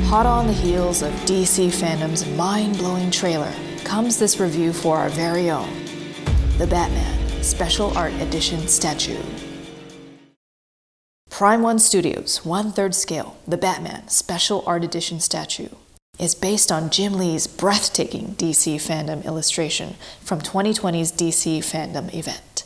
Hot on the heels of DC fandom's mind-blowing trailer comes this review for our very own, The Batman Special Art Edition Statue. Prime One Studios' 1/3 scale The Batman Special Art Edition Statue is based on Jim Lee's breathtaking DC fandom illustration from 2020's DC fandom event.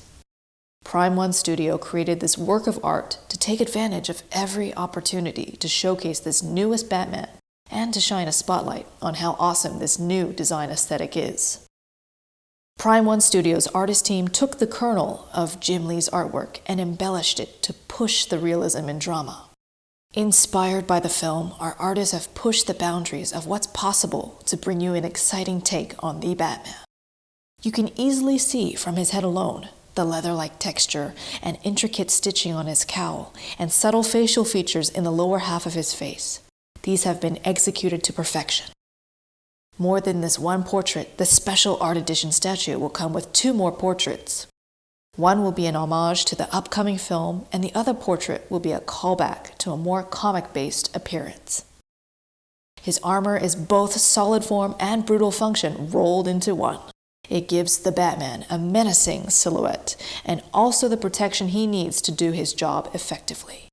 Prime One Studio created this work of art to take advantage of every opportunity to showcase this newest Batman and to shine a spotlight on how awesome this new design aesthetic is. Prime One Studios' artist team took the kernel of Jim Lee's artwork and embellished it to push the realism and drama. Inspired by the film, our artists have pushed the boundaries of what's possible to bring you an exciting take on the Batman. You can easily see from his head alone the leather-like texture and intricate stitching on his cowl and subtle facial features in the lower half of his face. These have been executed to perfection. More than this one portrait, the Special Art Edition statue will come with 2 more portraits. One will be an homage to the upcoming film, and the other portrait will be a callback to a more comic-based appearance. His armor is both solid form and brutal function rolled into one. It gives the Batman a menacing silhouette and also the protection he needs to do his job effectively.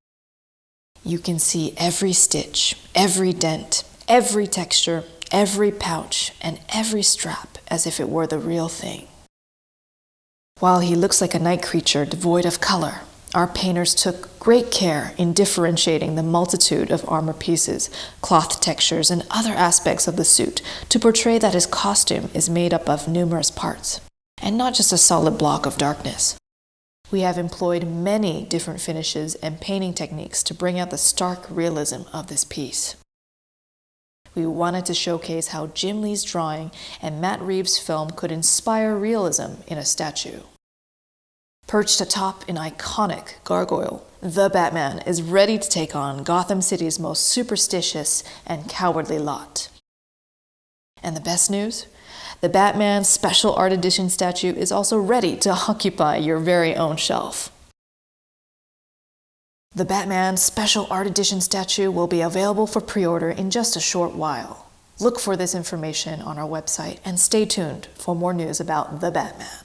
You can see every stitch, every dent, every texture, every pouch, and every strap as if it were the real thing. While he looks like a night creature devoid of color, our painters took great care in differentiating the multitude of armor pieces, cloth textures, and other aspects of the suit to portray that his costume is made up of numerous parts, and not just a solid block of darkness. We have employed many different finishes and painting techniques to bring out the stark realism of this piece. We wanted to showcase how Jim Lee's drawing and Matt Reeves' film could inspire realism in a statue. Perched atop an iconic gargoyle, the Batman is ready to take on Gotham City's most superstitious and cowardly lot. And the best news? The Batman Special Art Edition statue is also ready to occupy your very own shelf. The Batman Special Art Edition statue will be available for pre-order in just a short while. Look for this information on our website and stay tuned for more news about the Batman.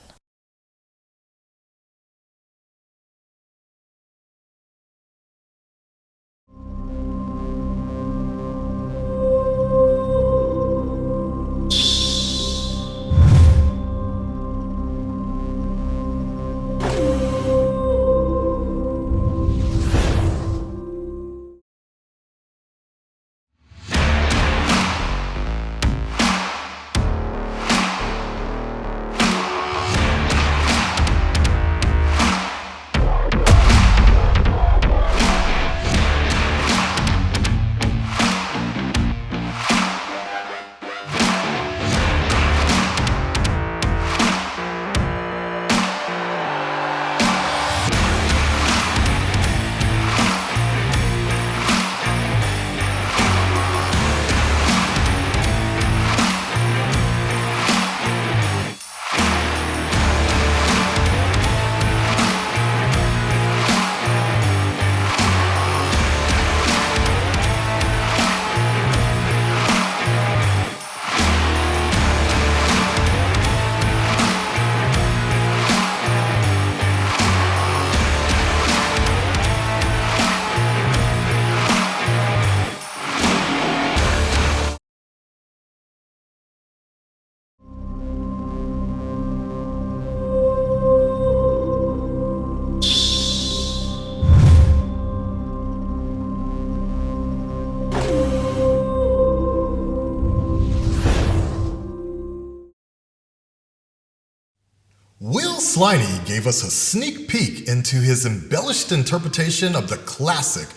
Will Sliney gave us a sneak peek into his embellished interpretation of the classic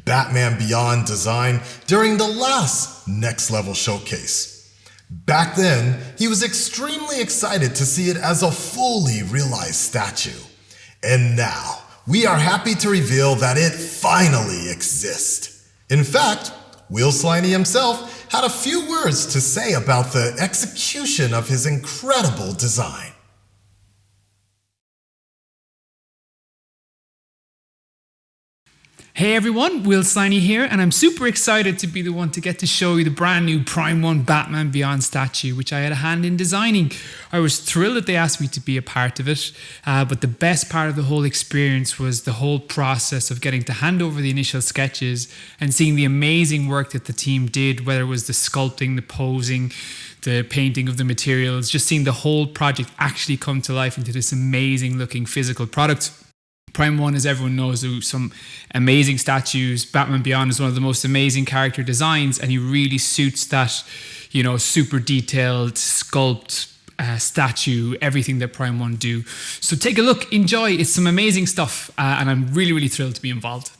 Batman Beyond design during the last Next Level showcase. Back then, he was extremely excited to see it as a fully realized statue. And now, we are happy to reveal that it finally exists. In fact, Will Sliney himself had a few words to say about the execution of his incredible design. Hey everyone, Will Sliney here, and I'm super excited to be the one to get to show you the brand new Prime 1 Batman Beyond statue, which I had a hand in designing. I was thrilled that they asked me to be a part of it, but the best part of the whole experience was the whole process of getting to hand over the initial sketches and seeing the amazing work that the team did, whether it was the sculpting, the posing, the painting of the materials, just seeing the whole project actually come to life into this amazing looking physical product. Prime 1, as everyone knows, do some amazing statues. Batman Beyond is one of the most amazing character designs, and he really suits that, super detailed sculpt, statue, everything that Prime 1 do. So take a look, enjoy. It's some amazing stuff, and I'm really, really thrilled to be involved.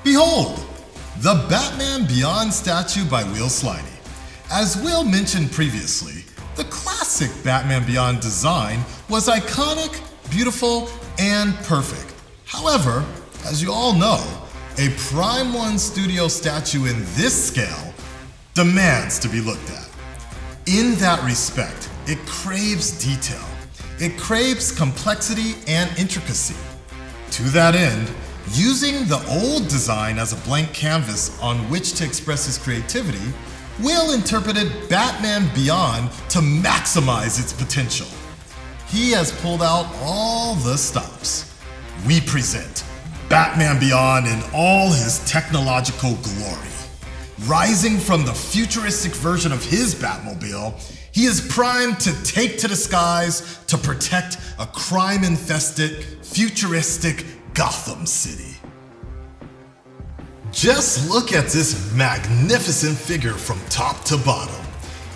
Behold, the Batman Beyond statue by Will Sliney. As Will mentioned previously, the classic Batman Beyond design was iconic, beautiful, and perfect. However, as you all know, a Prime 1 studio statue in this scale demands to be looked at. In that respect, it craves detail. It craves complexity and intricacy. To that end, using the old design as a blank canvas on which to express his creativity, Will interpreted Batman Beyond to maximize its potential. He has pulled out all the stops. We present Batman Beyond in all his technological glory. Rising from the futuristic version of his Batmobile, he is primed to take to the skies to protect a crime-infested, futuristic Gotham City. Just look at this magnificent figure from top to bottom.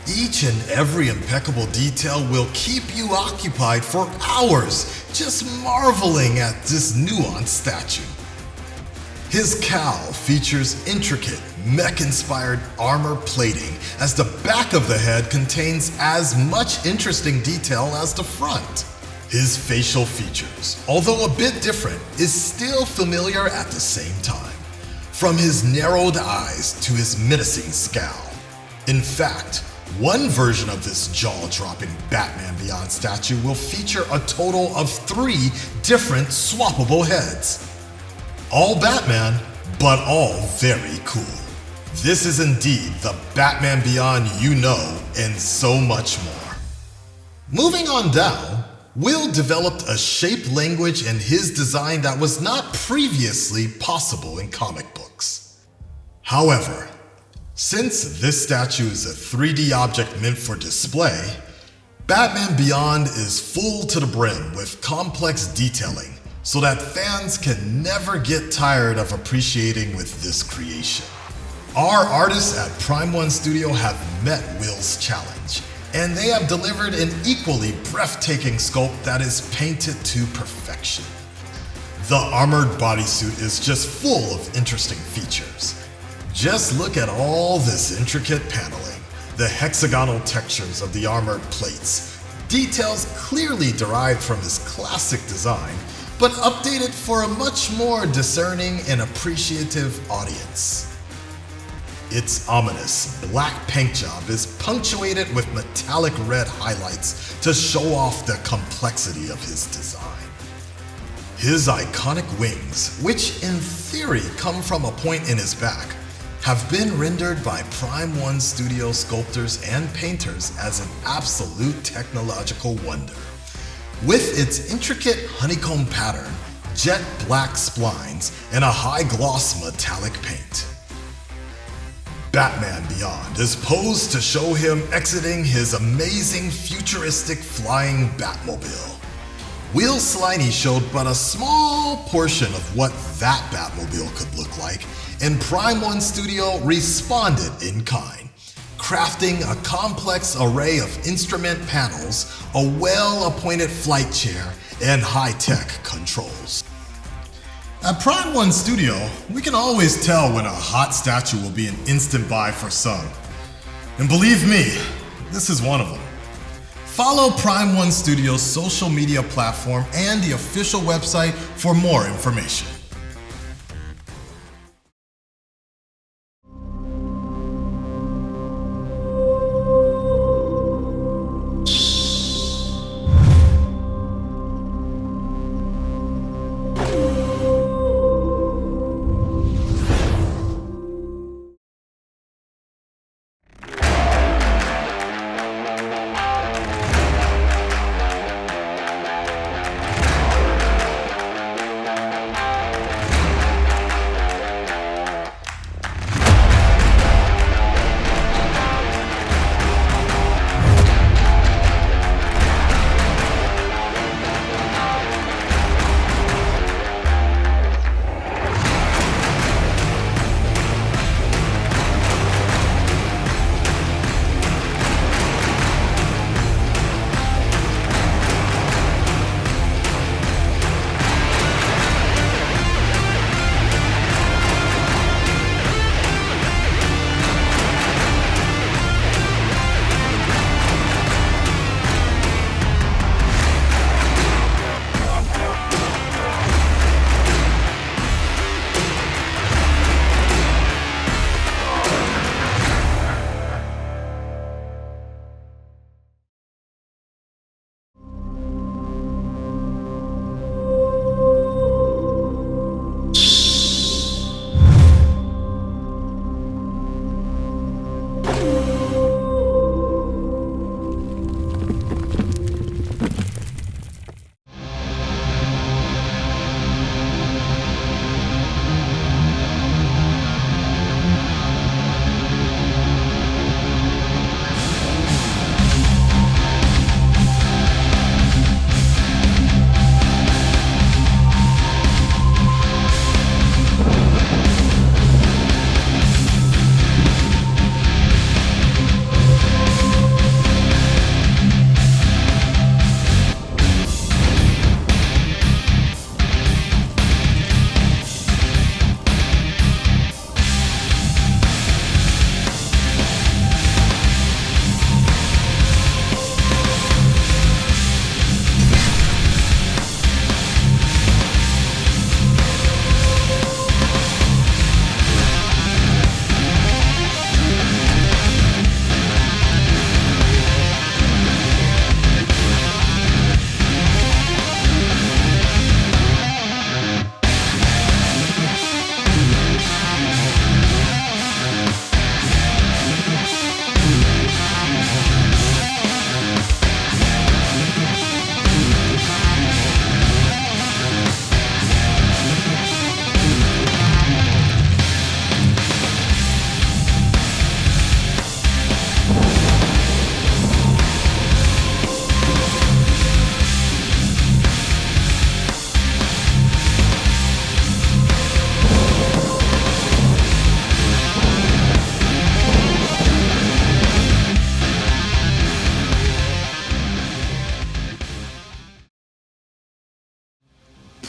Each and every impeccable detail will keep you occupied for hours, just marveling at this nuanced statue. His cowl features intricate, mech-inspired armor plating, as the back of the head contains as much interesting detail as the front. His facial features, although a bit different, is still familiar at the same time. From his narrowed eyes to his menacing scowl. In fact, one version of this jaw-dropping Batman Beyond statue will feature a total of 3 different swappable heads. All Batman, but all very cool. This is indeed the Batman Beyond you know, and so much more. Moving on down, Will developed a shape language in his design that was not previously possible in comic books. However, since this statue is a 3D object meant for display, Batman Beyond is full to the brim with complex detailing so that fans can never get tired of appreciating with this creation. Our artists at Prime 1 Studio have met Will's challenge, and they have delivered an equally breathtaking sculpt that is painted to perfection. The armored bodysuit is just full of interesting features. Just look at all this intricate paneling, the hexagonal textures of the armored plates, details clearly derived from his classic design, but updated for a much more discerning and appreciative audience. Its ominous black paint job is punctuated with metallic red highlights to show off the complexity of his design. His iconic wings, which in theory come from a point in his back, have been rendered by Prime One Studio sculptors and painters as an absolute technological wonder. With its intricate honeycomb pattern, jet black splines, and a high-gloss metallic paint. Batman Beyond is posed to show him exiting his amazing futuristic flying Batmobile. Will Sliney showed but a small portion of what that Batmobile could look like, and Prime One Studio responded in kind, crafting a complex array of instrument panels, a well-appointed flight chair, and high-tech controls. At Prime One Studio, we can always tell when a hot statue will be an instant buy for some. And believe me, this is one of them. Follow Prime One Studio's social media platform and the official website for more information.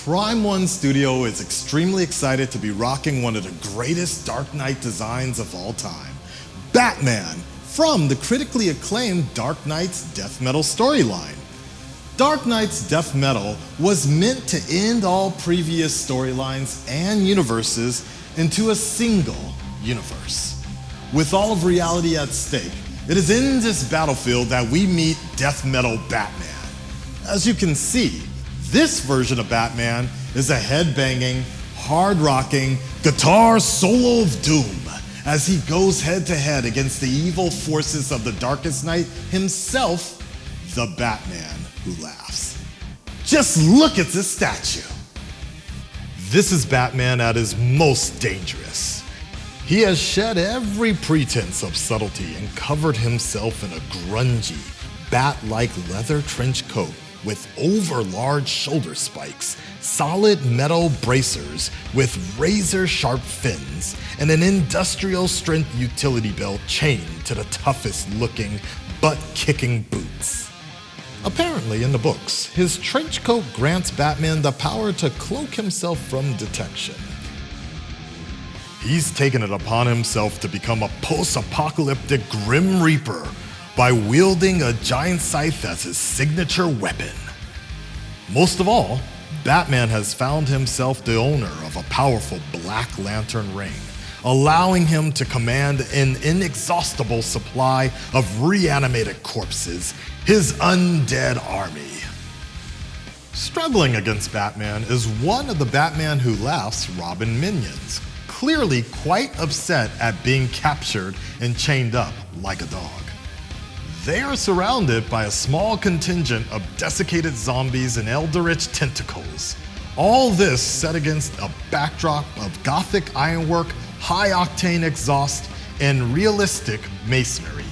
Prime One Studio is extremely excited to be rocking one of the greatest Dark Knight designs of all time, Batman, from the critically acclaimed Dark Knight's death metal storyline. Dark Knight's death metal was meant to end all previous storylines and universes into a single universe. With all of reality at stake, it is in this battlefield that we meet death metal Batman. As you can see, this version of Batman is a head-banging, hard-rocking guitar solo of doom as he goes head to head against the evil forces of the Darkest Night himself, the Batman who laughs. Just look at this statue. This is Batman at his most dangerous. He has shed every pretense of subtlety and covered himself in a grungy, bat-like leather trench coat with over-large shoulder spikes, solid metal bracers with razor-sharp fins, and an industrial-strength utility belt chained to the toughest-looking, butt-kicking boots. Apparently, in the books, his trench coat grants Batman the power to cloak himself from detection. He's taken it upon himself to become a post-apocalyptic Grim Reaper by wielding a giant scythe as his signature weapon. Most of all, Batman has found himself the owner of a powerful Black Lantern ring, allowing him to command an inexhaustible supply of reanimated corpses, his undead army. Struggling against Batman is one of the Batman Who Laughs Robin minions, clearly quite upset at being captured and chained up like a dog. They are surrounded by a small contingent of desiccated zombies and eldritch tentacles. All this set against a backdrop of gothic ironwork, high-octane exhaust, and realistic masonry.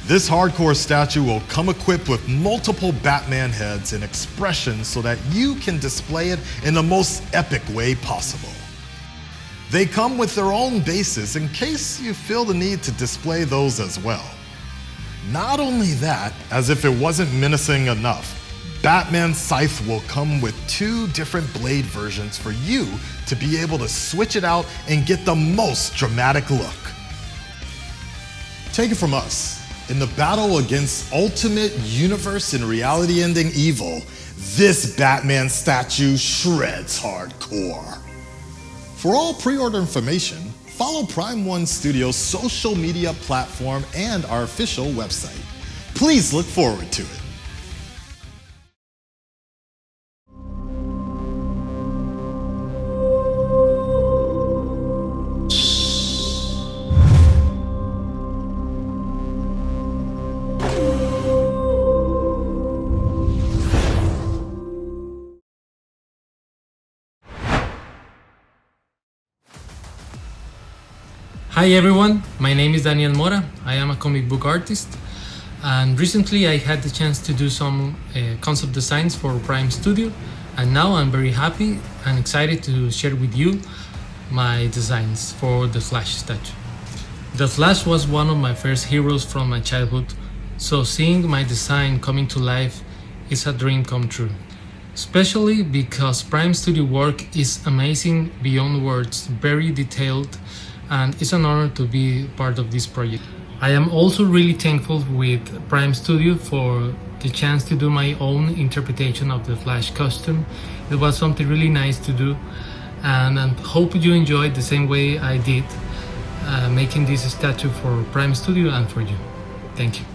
This hardcore statue will come equipped with multiple Batman heads and expressions so that you can display it in the most epic way possible. They come with their own bases in case you feel the need to display those as well. Not only that, as if it wasn't menacing enough, Batman's scythe will come with 2 different blade versions for you to be able to switch it out and get the most dramatic look. Take it from us, in the battle against ultimate universe and reality-ending evil, this Batman statue shreds hardcore. For all pre-order information, follow Prime One Studio's social media platform and our official website. Please look forward to it. Hi everyone, my name is Daniel Mora. I am a comic book artist, and recently I had the chance to do some concept designs for Prime Studio, and now I'm very happy and excited to share with you my designs for the Flash statue. The Flash was one of my first heroes from my childhood, so seeing my design coming to life is a dream come true. Especially because Prime Studio work is amazing beyond words, very detailed, and it's an honor to be part of this project. I am also really thankful with Prime Studio for the chance to do my own interpretation of the Flash costume. It was something really nice to do, and I hope you enjoyed the same way I did making this statue for Prime Studio and for you. Thank you.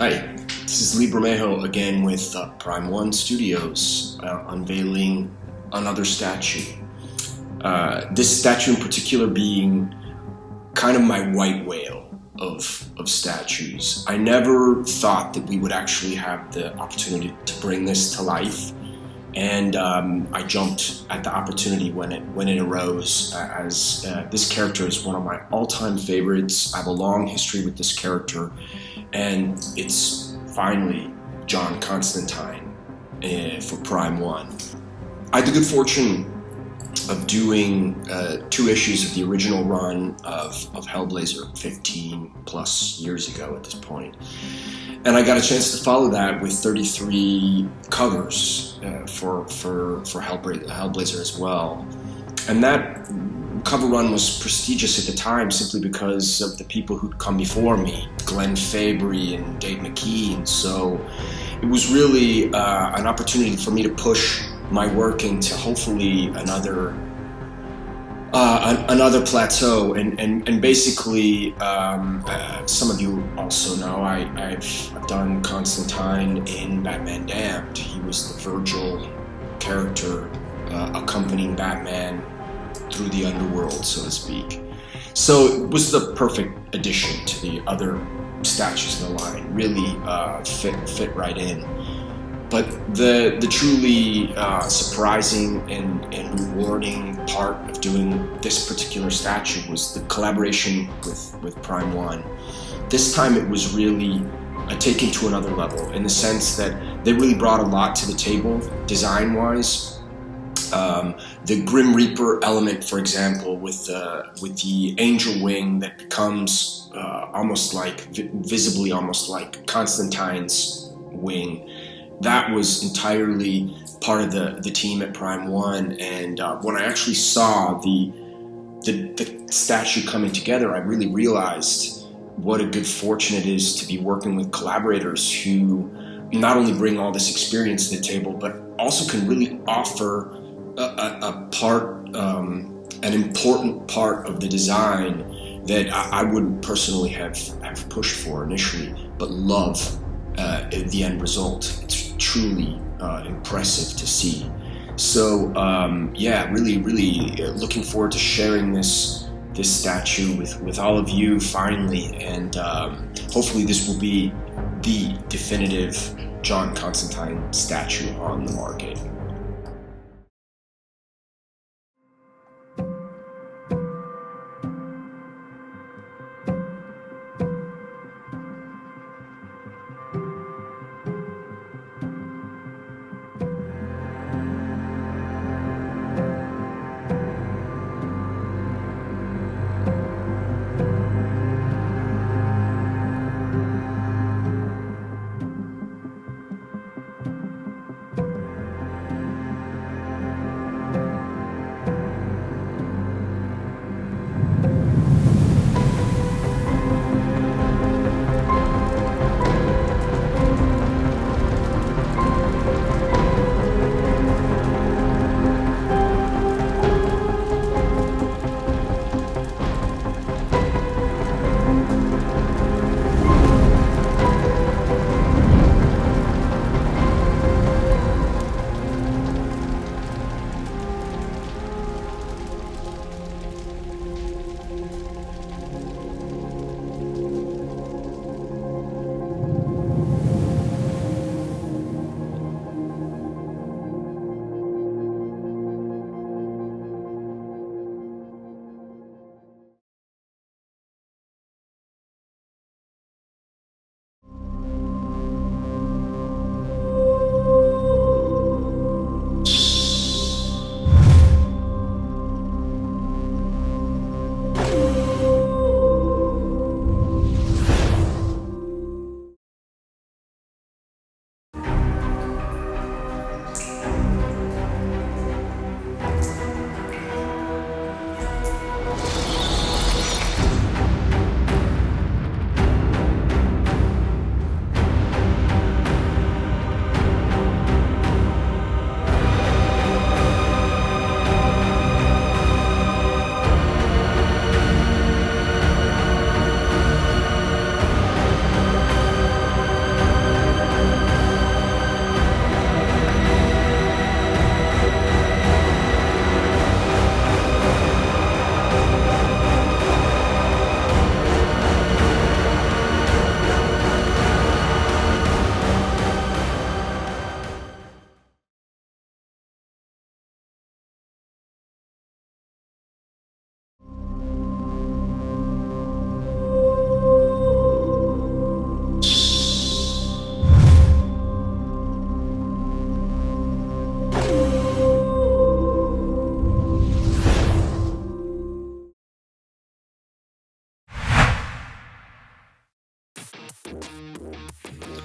Hi, this is Lee Bermejo again with Prime One Studios, unveiling another statue. This statue in particular being kind of my white whale of statues. I never thought that we would actually have the opportunity to bring this to life, and I jumped at the opportunity when it arose, as this character is one of my all-time favorites. I have a long history with this character, and it's finally John Constantine for Prime One. I had the good fortune of doing 2 issues of the original run of Hellblazer 15 plus years ago at this point. And I got a chance to follow that with 33 covers for Hellblazer as well. And that cover run was prestigious at the time simply because of the people who'd come before me, Glenn Fabry and Dave McKean. So it was really an opportunity for me to push my work into hopefully another plateau, and basically some of you also know I've done Constantine in Batman Damned. He was the Virgil character accompanying Batman through the underworld, so to speak. So it was the perfect addition to the other statues in the line. Really fit right in. But the truly surprising and rewarding part of doing this particular statue was the collaboration with Prime One. This time it was really taken to another level, in the sense that they really brought a lot to the table design-wise. The Grim Reaper element, for example, with the angel wing that becomes visibly almost like Constantine's wing. That was entirely part of the team at Prime One, and when I actually saw the statue coming together, I really realized what a good fortune it is to be working with collaborators who not only bring all this experience to the table, but also can really offer an important part of the design that I wouldn't personally have pushed for initially, but love the end result. It's truly impressive to see. So really looking forward to sharing this statue with all of you finally, and hopefully this will be the definitive John Constantine statue on the market.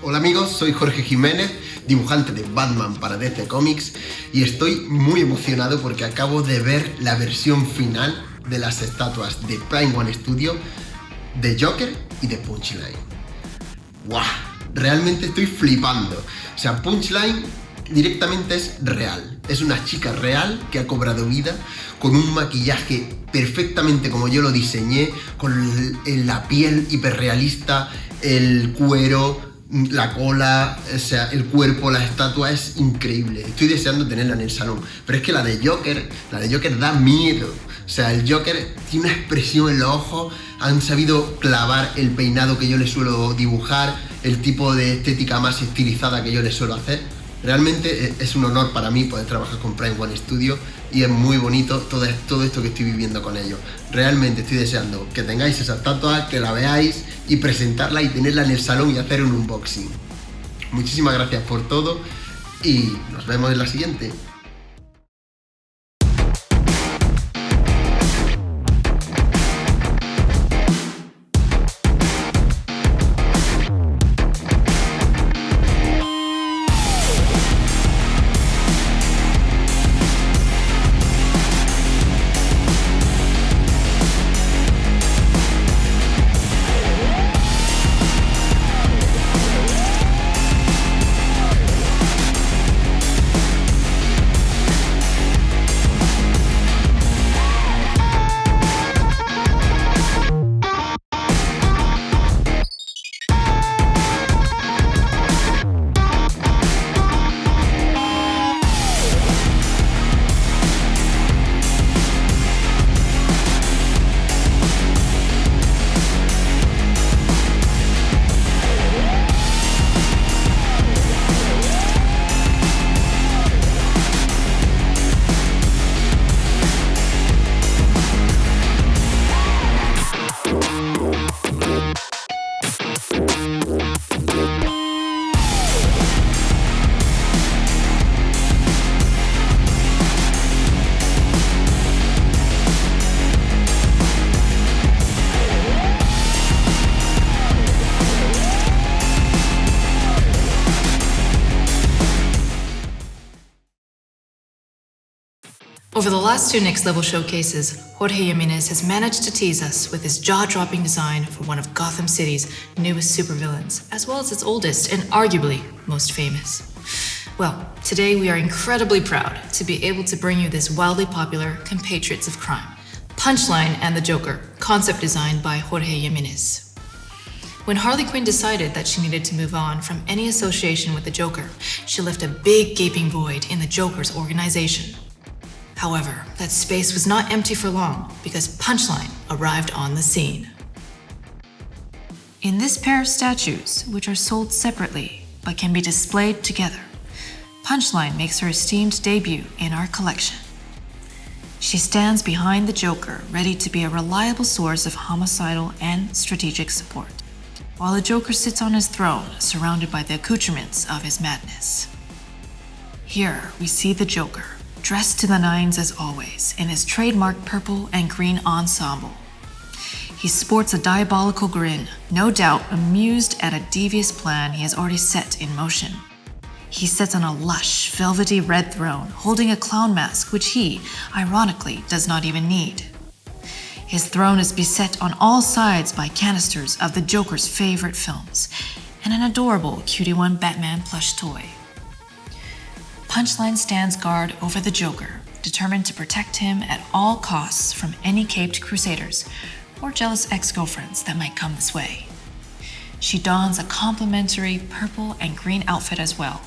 Hola amigos, soy Jorge Jimenez, dibujante de Batman para DC Comics y estoy muy emocionado porque acabo de ver la versión final de las estatuas de Prime One Studio de Joker y de Punchline. ¡Guau! Realmente estoy flipando. O sea, Punchline directamente es real. Es una chica real que ha cobrado vida con un maquillaje perfectamente como yo lo diseñé, con la piel hiperrealista, el cuero, la cola, o sea, el cuerpo, la estatua es increíble. Estoy deseando tenerla en el salón. Pero es que la de Joker da miedo. O sea, el Joker tiene una expresión en los ojos, han sabido clavar el peinado que yo le suelo dibujar, el tipo de estética más estilizada que yo le suelo hacer. Realmente es un honor para mí poder trabajar con Prime One Studio y es muy bonito todo esto que estoy viviendo con ellos. Realmente estoy deseando que tengáis esa estatua, que la veáis y presentarla y tenerla en el salón y hacer un unboxing. Muchísimas gracias por todo y nos vemos en la siguiente. Over the last two Next Level showcases, Jorge Jimenez has managed to tease us with his jaw-dropping design for one of Gotham City's newest supervillains, as well as its oldest and arguably most famous. Well, today we are incredibly proud to be able to bring you this wildly popular compatriots of crime, Punchline and the Joker, concept designed by Jorge Jimenez. When Harley Quinn decided that she needed to move on from any association with the Joker, she left a big gaping void in the Joker's organization. However, that space was not empty for long because Punchline arrived on the scene. In this pair of statues, which are sold separately but can be displayed together, Punchline makes her esteemed debut in our collection. She stands behind the Joker, ready to be a reliable source of homicidal and strategic support, while the Joker sits on his throne, surrounded by the accoutrements of his madness. Here we see the Joker, dressed to the nines as always, in his trademark purple and green ensemble. He sports a diabolical grin, no doubt amused at a devious plan he has already set in motion. He sits on a lush, velvety red throne, holding a clown mask which he, ironically, does not even need. His throne is beset on all sides by canisters of the Joker's favorite films, and an adorable Cutie One Batman plush toy. Punchline stands guard over the Joker, determined to protect him at all costs from any caped crusaders or jealous ex-girlfriends that might come this way. She dons a complimentary purple and green outfit as well,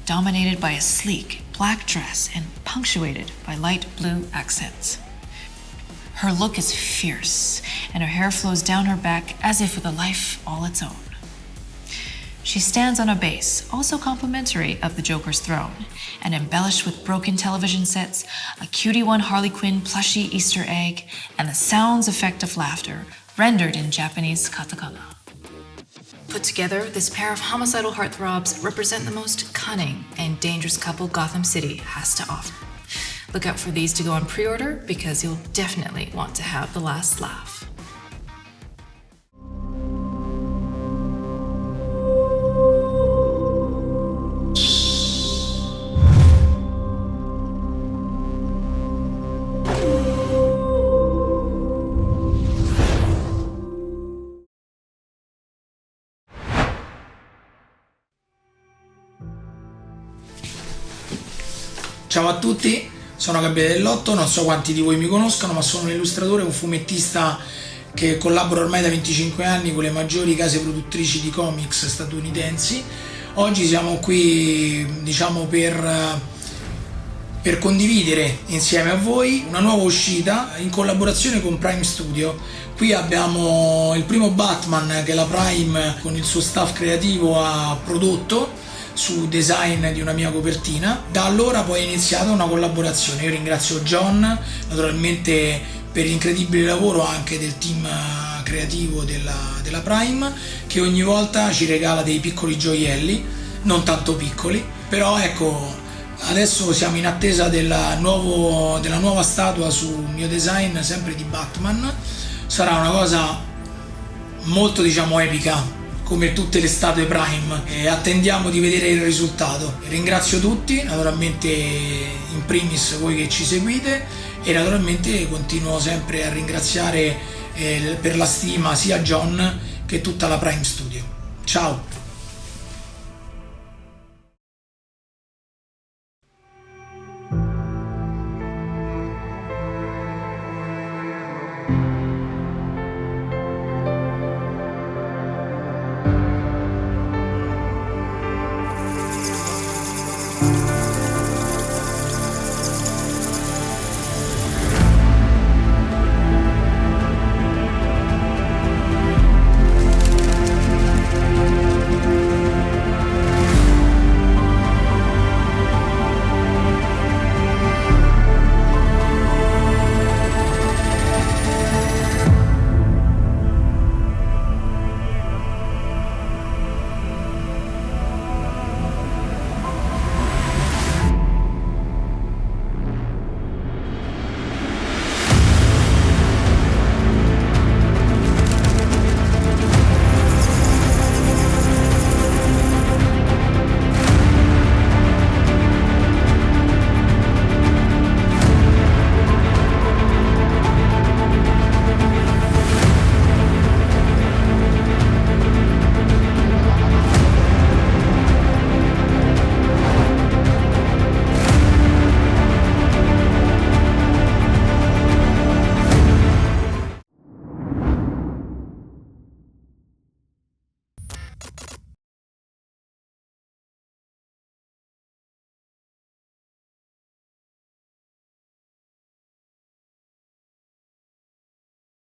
dominated by a sleek black dress and punctuated by light blue accents. Her look is fierce, and her hair flows down her back as if with a life all its own. She stands on a base, also complimentary of the Joker's throne, and embellished with broken television sets, a Cutie One Harley Quinn plushie Easter egg, and the sounds effect of laughter, rendered in Japanese katakana. Put together, this pair of homicidal heartthrobs represent the most cunning and dangerous couple Gotham City has to offer. Look out for these to go on pre-order because you'll definitely want to have the last laugh. Ciao a tutti, sono Gabriele Dell'Otto, non so quanti di voi mi conoscono, ma sono un illustratore e un fumettista che collabora ormai da 25 anni con le maggiori case produttrici di comics statunitensi. Oggi siamo qui, per condividere insieme a voi una nuova uscita in collaborazione con Prime Studio. Qui abbiamo il primo Batman che la Prime con il suo staff creativo ha prodotto su design di una mia copertina. Da allora poi è iniziata una collaborazione. Io ringrazio John naturalmente per l'incredibile lavoro anche del team creativo della Prime, che ogni volta ci regala dei piccoli gioielli, non tanto piccoli, però ecco, adesso siamo in attesa della nuova statua sul mio design sempre di Batman. Sarà una cosa molto epica come tutte le statue Prime, e attendiamo di vedere il risultato. Ringrazio tutti, naturalmente in primis voi che ci seguite, e naturalmente continuo sempre a ringraziare per la stima sia John che tutta la Prime Studio. Ciao!